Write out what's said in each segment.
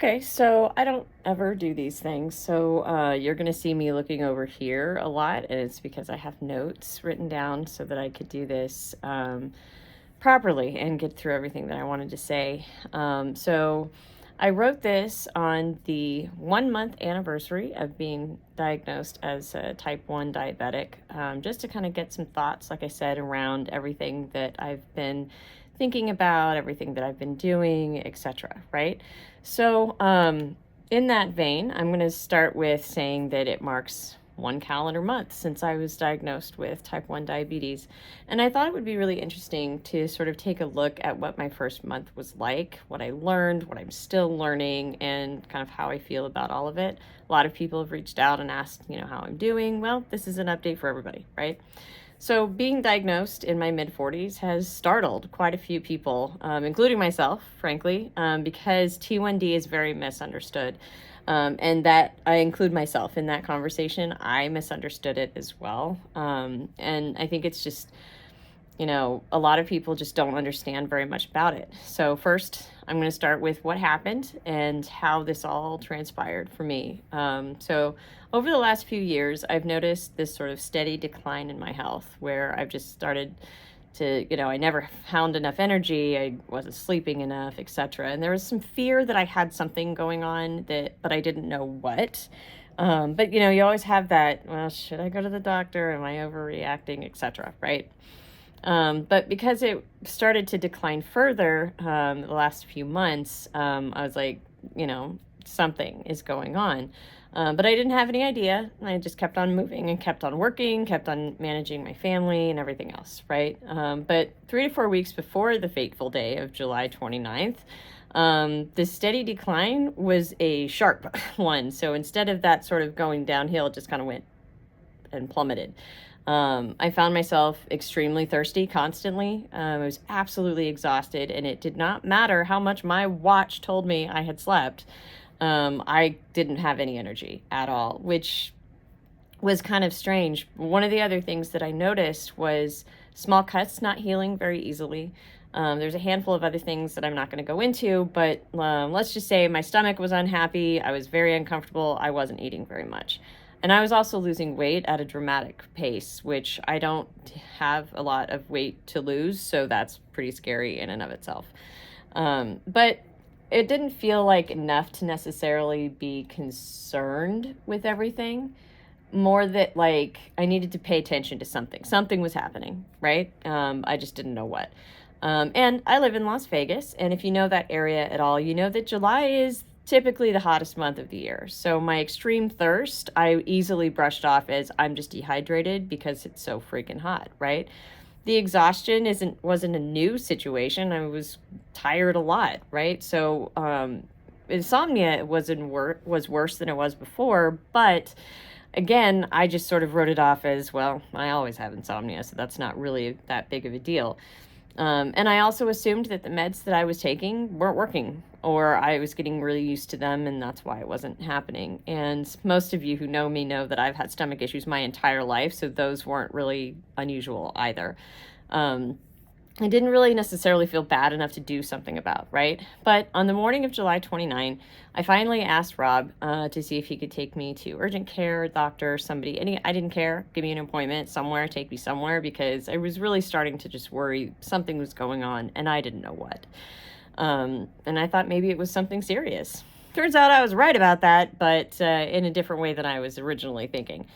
Okay, so I don't ever do these things. So you're going to see me looking over here a lot, and it's because I have notes written down so that I could do this properly and get through everything that I wanted to say. So I wrote this on the 1 month anniversary of being diagnosed as a type 1 diabetic, just to kind of get some thoughts, like I said, around everything that I've been thinking about, everything that I've been doing, etc. Right? So, in that vein, I'm going to start with saying that it marks 1 calendar month since I was diagnosed with type 1 diabetes. And I thought it would be really interesting to sort of take a look at what my first month was like, what I learned, what I'm still learning, and kind of how I feel about all of it. A lot of people have reached out and asked, how I'm doing. Well, this is an update for everybody, right? So being diagnosed in my mid-40s has startled quite a few people, including myself, frankly, because T1D is very misunderstood. And that I include myself in that conversation. I misunderstood it as well. And I think it's just, a lot of people just don't understand very much about it. So first, I'm going to start with what happened and how this all transpired for me. So over the last few years, I've noticed this sort of steady decline in my health where I've just started to, I never found enough energy, I wasn't sleeping enough, etc. And there was some fear that I had something going on but I didn't know what. But you always have that, well, should I go to the doctor? Am I overreacting, etc. Right? But because it started to decline further the last few months, I was like, something is going on. But I didn't have any idea. I just kept on moving and kept on working, kept on managing my family and everything else, right? But 3 to 4 weeks before the fateful day of July 29th, the steady decline was a sharp one. So instead of that sort of going downhill, it just kind of went and plummeted. I found myself extremely thirsty constantly. I was absolutely exhausted, and it did not matter how much my watch told me I had slept. I didn't have any energy at all, which was kind of strange. One of the other things that I noticed was small cuts not healing very easily. There's a handful of other things that I'm not going to go into, but let's just say my stomach was unhappy. I was very uncomfortable. I wasn't eating very much. And I was also losing weight at a dramatic pace, which I don't have a lot of weight to lose, so that's pretty scary in and of itself. But it didn't feel like enough to necessarily be concerned with everything. More that like I needed to pay attention to something. Something was happening, right? I just didn't know what. And I live in Las Vegas, and if you know that area at all, you know that July is typically the hottest month of the year. So my extreme thirst, I easily brushed off as I'm just dehydrated because it's so freaking hot, right? The exhaustion wasn't a new situation. I was tired a lot, right? So insomnia was worse than it was before, but again, I just sort of wrote it off as, well, I always have insomnia, so that's not really that big of a deal. And I also assumed that the meds that I was taking weren't working, or I was getting really used to them, and that's why it wasn't happening. And most of you who know me know that I've had stomach issues my entire life, so those weren't really unusual either. I didn't really necessarily feel bad enough to do something about, right? But on the morning of July 29, I finally asked Rob to see if he could take me to urgent care, doctor, somebody. I didn't care. Give me an appointment somewhere, take me somewhere, because I was really starting to just worry something was going on, and I didn't know what. And I thought maybe it was something serious. Turns out I was right about that, but in a different way than I was originally thinking.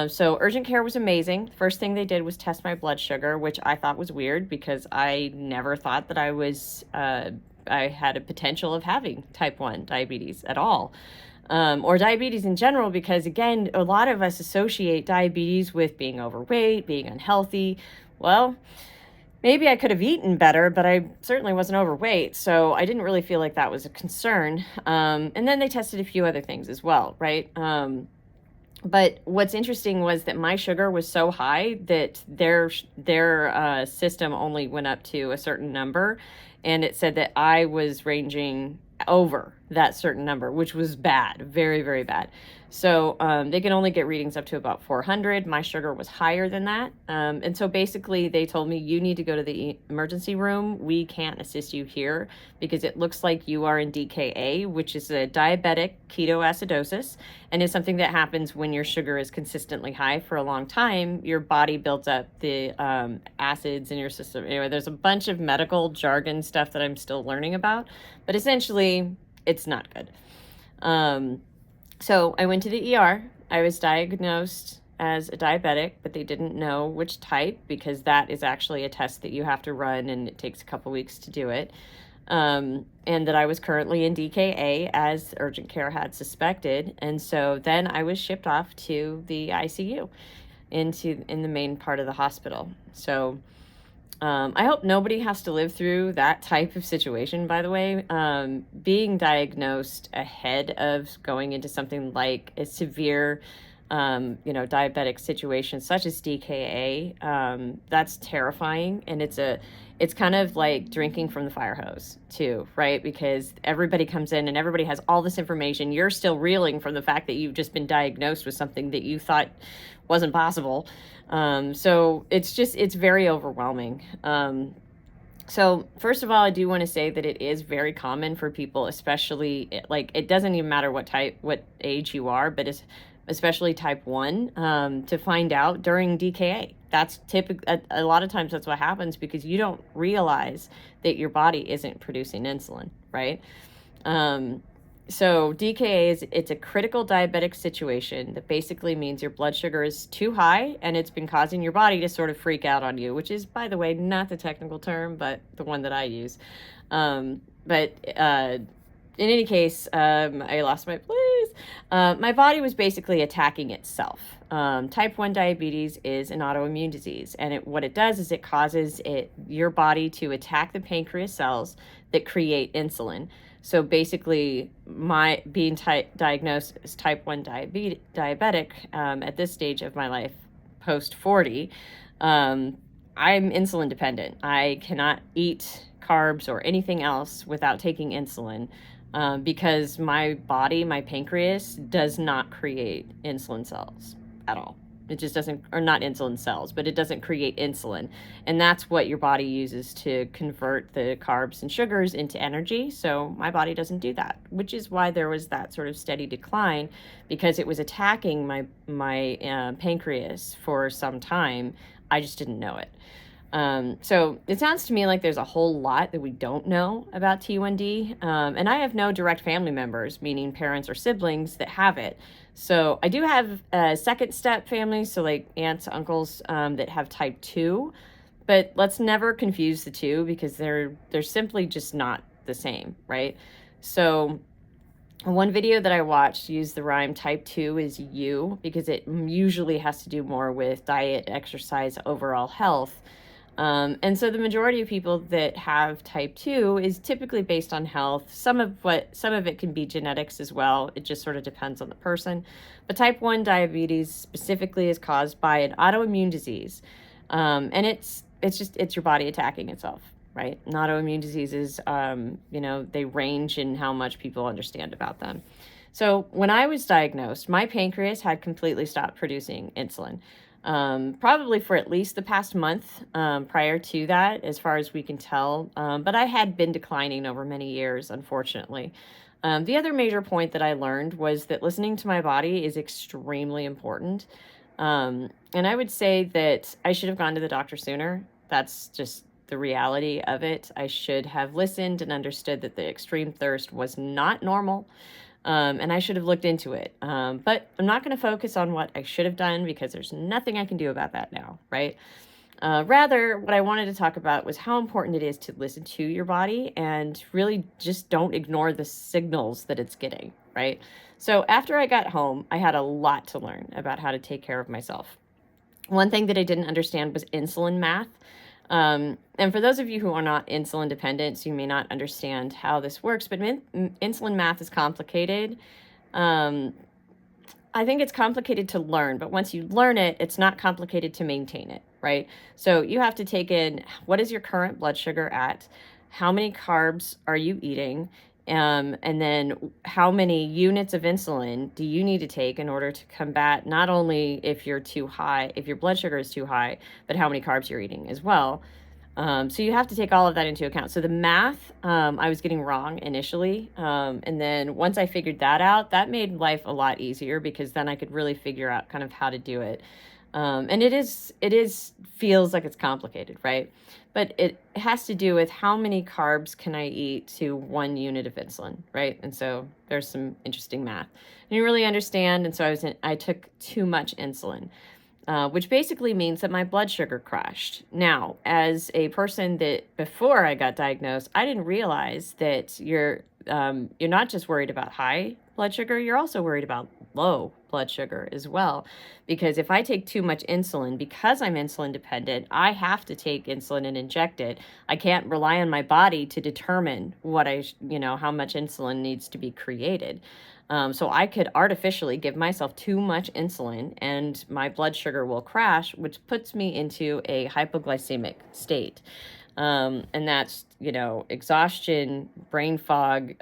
So urgent care was amazing. First thing they did was test my blood sugar, which I thought was weird because I never thought that I had a potential of having type 1 diabetes at all. Or diabetes in general, because again, a lot of us associate diabetes with being overweight, being unhealthy. Well, maybe I could have eaten better, but I certainly wasn't overweight, so I didn't really feel like that was a concern. And then they tested a few other things as well, right? But what's interesting was that my sugar was so high that their system only went up to a certain number, and it said that I was ranging over that certain number, which was bad, very, very bad. So they can only get readings up to about 400. My sugar was higher than that. And so basically they told me, you need to go to the emergency room. We can't assist you here because it looks like you are in DKA, which is a diabetic ketoacidosis, and is something that happens when your sugar is consistently high for a long time. Your body builds up the acids in your system. Anyway, there's a bunch of medical jargon stuff that I'm still learning about, but essentially it's not good. So I went to the ER. I was diagnosed as a diabetic, but they didn't know which type because that is actually a test that you have to run and it takes a couple weeks to do it. And that I was currently in DKA as urgent care had suspected. And so then I was shipped off to the ICU in the main part of the hospital. So I hope nobody has to live through that type of situation, by the way. Being diagnosed ahead of going into something like a severe, diabetic situation such as DKA, that's terrifying. And it's kind of like drinking from the fire hose too, right? Because everybody comes in and everybody has all this information. You're still reeling from the fact that you've just been diagnosed with something that you thought wasn't possible. So it's very overwhelming. So first of all, I do want to say that it is very common for people, especially like it doesn't even matter what age you are, but especially type 1, to find out during DKA. That's typical. A lot of times that's what happens because you don't realize that your body isn't producing insulin, right? So DKA it's a critical diabetic situation that basically means your blood sugar is too high and it's been causing your body to sort of freak out on you, which is, by the way, not the technical term, but the one that I use. In any case, I lost my place. My body was basically attacking itself. Type 1 diabetes is an autoimmune disease, and what it does is it causes your body to attack the pancreas cells that create insulin. So basically, my being diagnosed as type 1 diabetic at this stage of my life, post 40, I'm insulin dependent. I cannot eat carbs or anything else without taking insulin because my body, my pancreas, does not create insulin cells at all. It just doesn't, or not insulin cells, but it doesn't create insulin. And that's what your body uses to convert the carbs and sugars into energy. So my body doesn't do that, which is why there was that sort of steady decline, because it was attacking my pancreas for some time. I just didn't know it. So it sounds to me like there's a whole lot that we don't know about T1D. And I have no direct family members, meaning parents or siblings, that have it. So I do have a second step family, so like aunts, uncles that have type 2, but let's never confuse the two because they're simply just not the same, right? So one video that I watched used the rhyme type 2 is you because it usually has to do more with diet, exercise, overall health. And so the majority of people that have type 2 is typically based on health. Some of it can be genetics as well. It just sort of depends on the person. But type 1 diabetes specifically is caused by an autoimmune disease. And it's your body attacking itself, right? And autoimmune diseases, they range in how much people understand about them. So when I was diagnosed, my pancreas had completely stopped producing insulin. Probably for at least the past month prior to that, as far as we can tell. But I had been declining over many years, unfortunately. The other major point that I learned was that listening to my body is extremely important. And I would say that I should have gone to the doctor sooner. That's just the reality of it. I should have listened and understood that the extreme thirst was not normal. And I should have looked into it. But I'm not going to focus on what I should have done because there's nothing I can do about that now, right? Rather, what I wanted to talk about was how important it is to listen to your body and really just don't ignore the signals that it's getting, right? So after I got home, I had a lot to learn about how to take care of myself. One thing that I didn't understand was insulin math. And for those of you who are not insulin dependent, so you may not understand how this works, but insulin math is complicated. I think it's complicated to learn, but once you learn it, it's not complicated to maintain it, right? So you have to take in, what is your current blood sugar at? How many carbs are you eating? And then how many units of insulin do you need to take in order to combat not only if you're too high, if your blood sugar is too high, but how many carbs you're eating as well. So you have to take all of that into account. So the math, I was getting wrong initially. And then once I figured that out, that made life a lot easier because then I could really figure out kind of how to do it. And feels like it's complicated, right? But it has to do with how many carbs can I eat to 1 unit of insulin, right? And so there's some interesting math. I didn't really understand, and so I took too much insulin, which basically means that my blood sugar crashed. Now, as a person that before I got diagnosed, I didn't realize that you're not just worried about high blood sugar, you're also worried about low blood sugar as well. Because if I take too much insulin, because I'm insulin dependent, I have to take insulin and inject it. I can't rely on my body to determine how much insulin needs to be created. So I could artificially give myself too much insulin and my blood sugar will crash, which puts me into a hypoglycemic state. And that's, exhaustion, brain fog,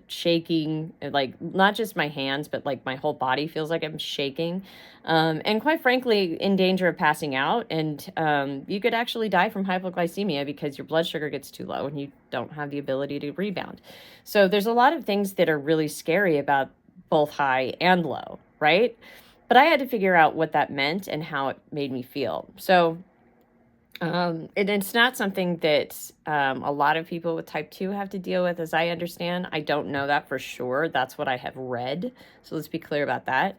shaking, like not just my hands, but like my whole body feels like I'm shaking. And quite frankly, in danger of passing out. And you could actually die from hypoglycemia because your blood sugar gets too low and you don't have the ability to rebound. So there's a lot of things that are really scary about both high and low, right? But I had to figure out what that meant and how it made me feel. So it's not something that a lot of people with type 2 have to deal with, as I understand. I don't know that for sure. That's what I have read. So let's be clear about that.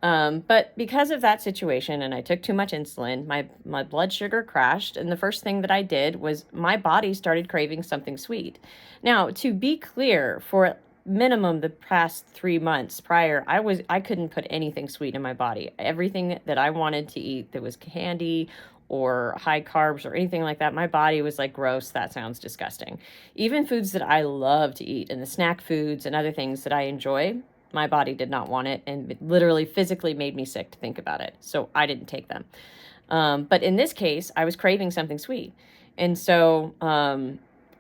But because of that situation and I took too much insulin, my blood sugar crashed. And the first thing that I did was my body started craving something sweet. Now, to be clear, for minimum the past 3 months prior, I couldn't put anything sweet in my body. Everything that I wanted to eat that was candy or high carbs or anything like that, my body was like, gross, that sounds disgusting. Even foods that I love to eat and the snack foods and other things that I enjoy, my body did not want it, and it literally physically made me sick to think about it. So I didn't take them. But in this case, I was craving something sweet. And so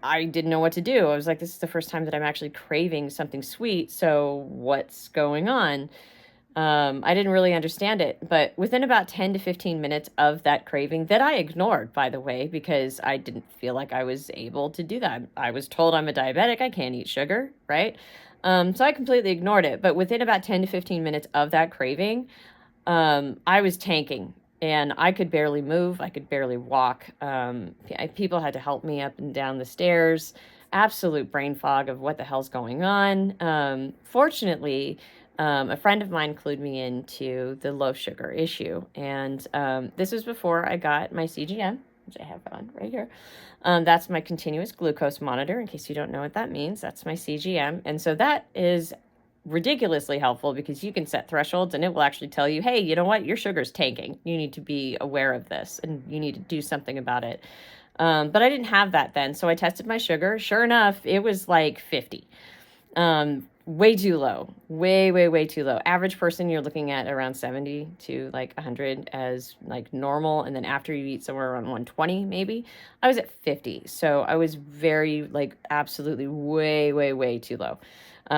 I didn't know what to do. I was like, this is the first time that I'm actually craving something sweet. So what's going on? I didn't really understand it, but within about 10 to 15 minutes of that craving that I ignored, by the way, because I didn't feel like I was able to do that. I was told I'm a diabetic. I can't eat sugar, right? So I completely ignored it. But within about 10 to 15 minutes of that craving, I was tanking and I could barely move. I could barely walk. People had to help me up and down the stairs. Absolute brain fog of what the hell's going on. Fortunately, a friend of mine clued me into the low sugar issue. And this was before I got my CGM, which I have on right here. That's my continuous glucose monitor. In case you don't know what that means, that's my CGM. And so that is ridiculously helpful because you can set thresholds and it will actually tell you, hey, you know what? Your sugar's tanking. You need to be aware of this and you need to do something about it. But I didn't have that then. So I tested my sugar. Sure enough, it was like 50. Way too low, way too low. Average person, you're looking at around 70 to like 100 as like normal. And then after you eat somewhere around 120, maybe. I was at 50. So I was very like absolutely way too low.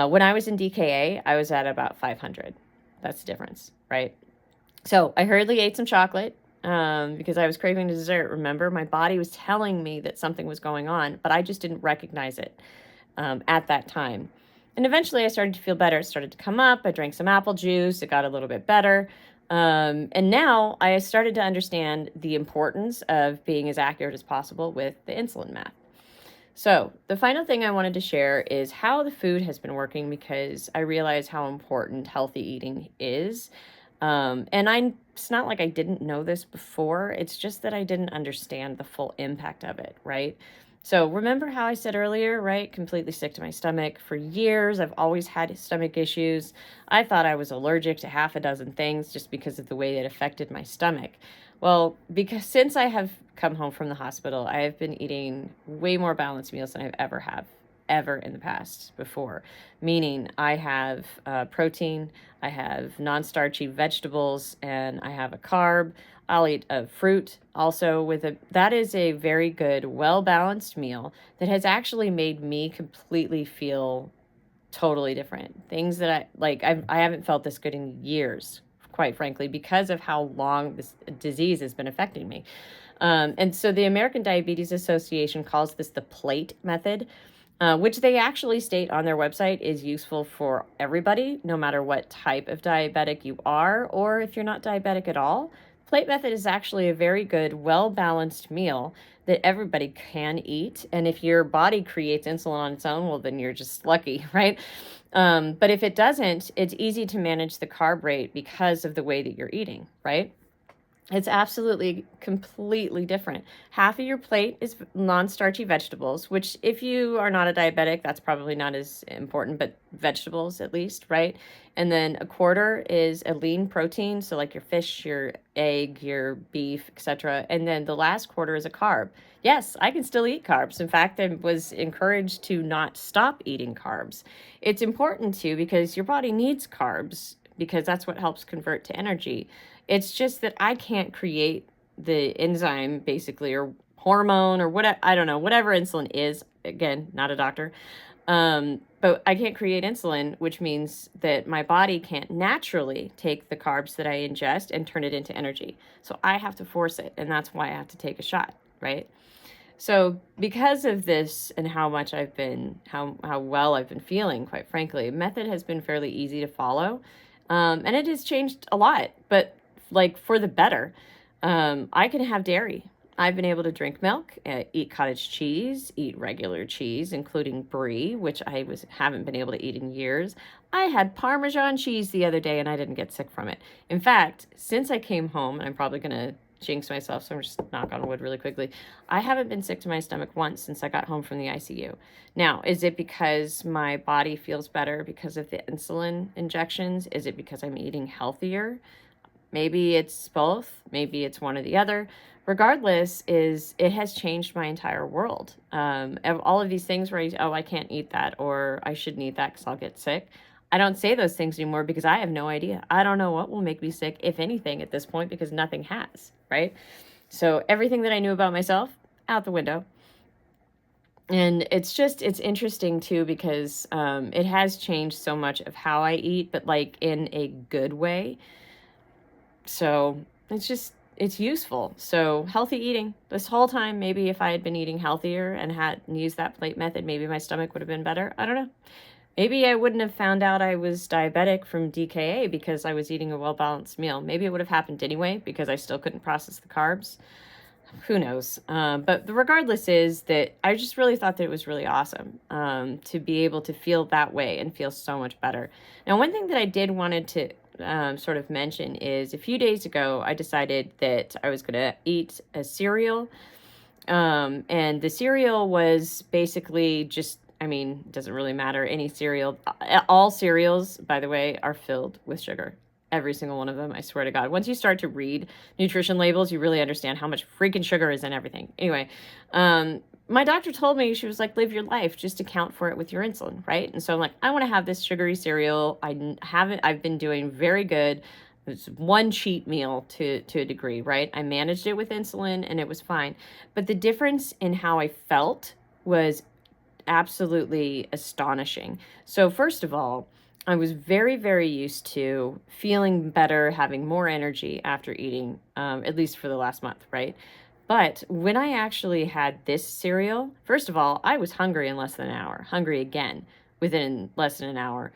When I was in DKA, I was at about 500. That's the difference, right? So I hurriedly ate some chocolate because I was craving dessert. Remember, my body was telling me that something was going on, but I just didn't recognize it at that time. And eventually I started to feel better. It started to come up. I drank some apple juice. It got a little bit better. And now I started to understand the importance of being as accurate as possible with the insulin math. So the final thing I wanted to share is how the food has been working because I realize how important healthy eating is. It's not like I didn't know this before. It's just that I didn't understand the full impact of it, right? So remember how I said earlier, right? Completely sick to my stomach. For years, I've always had stomach issues. I thought I was allergic to half a dozen things just because of the way it affected my stomach. Well, because since I have come home from the hospital, I have been eating way more balanced meals than I've ever in the past before. Meaning I have protein, I have non-starchy vegetables, and I have a carb. I'll eat a fruit also that is a very good, well-balanced meal that has actually made me completely feel totally different. Things that I haven't felt this good in years, quite frankly, because of how long this disease has been affecting me. And so the American Diabetes Association calls this the plate method, which they actually state on their website is useful for everybody, no matter what type of diabetic you are, or if you're not diabetic at all. Plate method is actually a very good, well-balanced meal that everybody can eat. And if your body creates insulin on its own, well, then you're just lucky, right? But if it doesn't, it's easy to manage the carb rate because of the way that you're eating, right? It's absolutely completely different. Half of your plate is non-starchy vegetables, which if you are not a diabetic, that's probably not as important, but vegetables at least, right? And then a quarter is a lean protein, so like your fish, your egg, your beef, etc. And then the last quarter is a carb. Yes, I can still eat carbs. In fact, I was encouraged to not stop eating carbs. It's important to because your body needs carbs because that's what helps convert to energy. It's just that I can't create the enzyme basically or hormone or whatever, I don't know, whatever insulin is. Again, not a doctor. But I can't create insulin, which means that my body can't naturally take the carbs that I ingest and turn it into energy. So I have to force it, and that's why I have to take a shot, right? So because of this and how much I've been, how well I've been feeling, quite frankly, method has been fairly easy to follow. And it has changed a lot, but like for the better. I can have dairy. I've been able to drink milk, eat cottage cheese, eat regular cheese, including brie, which haven't been able to eat in years. I had Parmesan cheese the other day and I didn't get sick from it. In fact, since I came home, and I'm probably going to jinx myself, so I'm just knock on wood really quickly. I haven't been sick to my stomach once since I got home from the ICU. Now, is it because my body feels better because of the insulin injections? Is it because I'm eating healthier? Maybe it's both. Maybe it's one or the other. Regardless, it has changed my entire world. All of these things where I can't eat that or I shouldn't eat that because I'll get sick. I don't say those things anymore because I have no idea. I don't know what will make me sick, if anything, at this point, because nothing has, right? So everything that I knew about myself, out the window. And it's interesting too, because it has changed so much of how I eat, but like in a good way. So it's useful. So healthy eating this whole time, maybe if I had been eating healthier and had used that plate method, maybe my stomach would have been better. I don't know. Maybe I wouldn't have found out I was diabetic from DKA because I was eating a well-balanced meal. Maybe it would have happened anyway because I still couldn't process the carbs. Who knows? But regardless is that I just really thought that it was really awesome to be able to feel that way and feel so much better. Now, one thing that I did wanted to sort of mention is a few days ago, I decided that I was going to eat a cereal. And the cereal was basically just, I mean, it doesn't really matter. Any cereal, all cereals, by the way, are filled with sugar. Every single one of them, I swear to God. Once you start to read nutrition labels, you really understand how much freaking sugar is in everything. Anyway, my doctor told me, she was like, live your life, just account for it with your insulin, right? And so I'm like, I want to have this sugary cereal. I've been doing very good. It's one cheat meal to a degree, right? I managed it with insulin and it was fine. But the difference in how I felt was absolutely astonishing. So first of all, I was very, very used to feeling better, having more energy after eating, at least for the last month, right? But when I actually had this cereal, first of all, I was hungry in less than an hour, hungry again within less than an hour,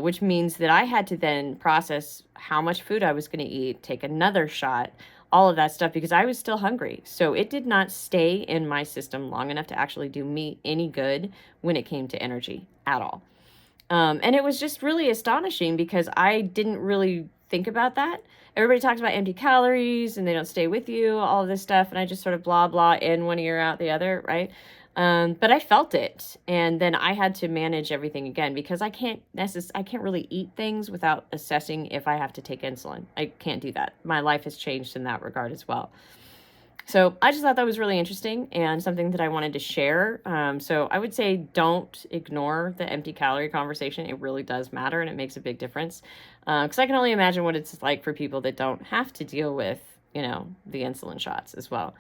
which means that I had to then process how much food I was going to eat, take another shot, all of that stuff, because I was still hungry. So it did not stay in my system long enough to actually do me any good when it came to energy at all. And it was just really astonishing because I didn't really think about that. Everybody talks about empty calories and they don't stay with you, all of this stuff. And I just sort of blah, blah, in one ear, out the other, right? But I felt it. And then I had to manage everything again because I can't really eat things without assessing if I have to take insulin. I can't do that. My life has changed in that regard as well. So I just thought that was really interesting and something that I wanted to share. So I would say don't ignore the empty calorie conversation. It really does matter and it makes a big difference. Because I can only imagine what it's like for people that don't have to deal with, the insulin shots as well.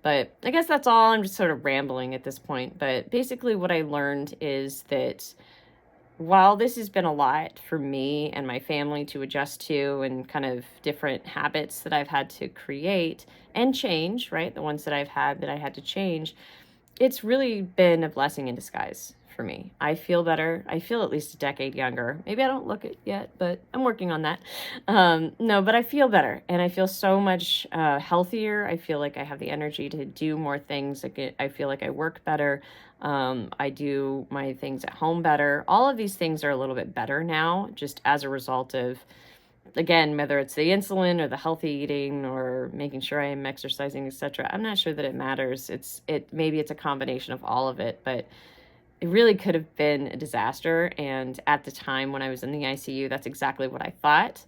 But I guess that's all. I'm just sort of rambling at this point. But basically what I learned is that while this has been a lot for me and my family to adjust to, and kind of different habits that I've had to create and change, right? The ones that I've had that I had to change, it's really been a blessing in disguise for me. I feel better. I feel at least a decade younger. Maybe I don't look it yet, but I'm working on that. No, but I feel better, and I feel so much healthier. I feel like I have the energy to do more things. I feel like I work better. I do my things at home better. All of these things are a little bit better now, just as a result of, again, whether it's the insulin or the healthy eating or making sure I am exercising, etc. I'm not sure that it matters. Maybe it's a combination of all of it, but it really could have been a disaster. And at the time when I was in the ICU, that's exactly what I thought.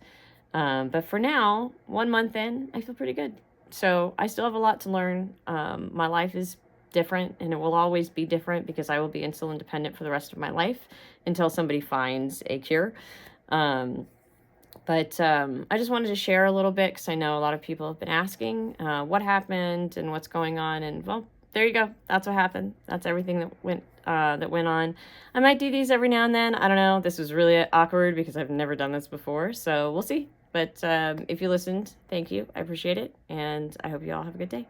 But for now, 1 month in, I feel pretty good. So I still have a lot to learn. My life is different, and it will always be different because I will be insulin dependent for the rest of my life until somebody finds a cure. But I just wanted to share a little bit because I know a lot of people have been asking what happened and what's going on. And well, there you go. That's what happened. That's everything that went on. I might do these every now and then. I don't know. This was really awkward because I've never done this before. So we'll see. But if you listened, thank you. I appreciate it. And I hope you all have a good day.